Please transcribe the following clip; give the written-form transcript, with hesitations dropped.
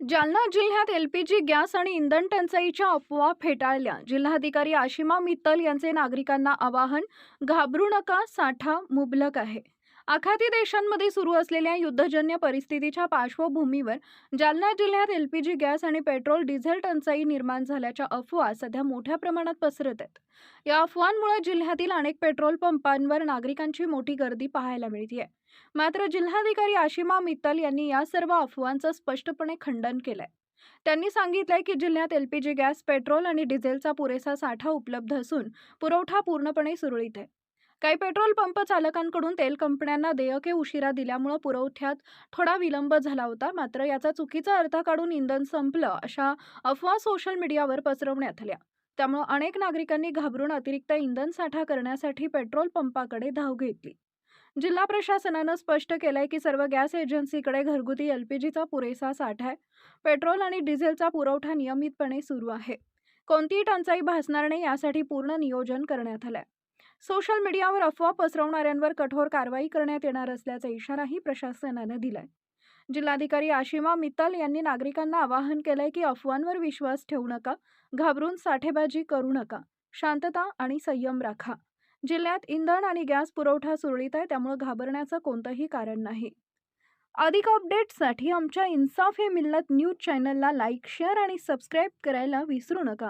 जालना जिल्ह्यात LPG gas आणि इंधन टंचाईच्या अफवा फेटाळल्या. जिल्हाधिकारी आशिमा मित्तल यांचे नागरिकांना आवाहन, घाबरू नका, साठा मुबलक आहे. आखाती देशांमध्ये सुरू असलेल्या युद्धजन्य परिस्थितीच्या पार्श्वभूमीवर जालना जिल्ह्यात एलपीजी गॅस आणि पेट्रोल डिझेल टंचाई निर्माण झाल्याच्या अफवा सध्या मोठ्या प्रमाणात पसरत आहेत. या अफवांमुळे जिल्ह्यातील अनेक पेट्रोल पंपांवर नागरिकांची मोठी गर्दी पाहायला मिळते. मात्र जिल्हाधिकारी आशिमा मित्तल यांनी या सर्व अफवांचं स्पष्टपणे खंडन केलंय. त्यांनी सांगितलंय की जिल्ह्यात एलपीजी गॅस, पेट्रोल आणि डिझेलचा पुरेसा साठा उपलब्ध असून पुरवठा पूर्णपणे सुरळीत आहे. काही पेट्रोल पंप चालकांकडून तेल कंपन्यांना देयके उशिरा दिल्यामुळे पुरवठ्यात थोडा विलंब झाला होता. मात्र याचा चुकीचा अर्थ काढून इंधन संपलं अशा अफवा सोशल मीडियावर पसरवण्यात आल्या. त्यामुळे अनेक नागरिकांनी घाबरून अतिरिक्त इंधन साठा करण्यासाठी पेट्रोल पंपाकडे धाव घेतली. जिल्हा प्रशासनानं स्पष्ट केलंय की सर्व गॅस एजन्सीकडे घरगुती एलपीजीचा पुरेसा साठा आहे. पेट्रोल आणि डिझेलचा पुरवठा नियमितपणे सुरू आहे. कोणतीही टंचाई भासणार नाही यासाठी पूर्ण नियोजन करण्यात आलंय. सोशल मीडियावर अफवा पसरवणाऱ्यांवर कठोर कारवाई करण्यात येणार असल्याचा इशाराही प्रशासनानं दिलाय. जिल्हाधिकारी आशिमा मित्तल यांनी नागरिकांना आवाहन केलंय की अफवांवर विश्वास ठेवू नका, घाबरून साठेबाजी करू नका, शांतता आणि संयम राखा. जिल्ह्यात इंधन आणि गॅस पुरवठा सुरळीत आहे, त्यामुळे घाबरण्याचं कोणतंही कारण नाही. अधिक अपडेट्ससाठी आमच्या इन्साफ ए मिल्लत न्यूज चॅनलला लाईक, शेअर आणि सबस्क्राईब करायला विसरू नका.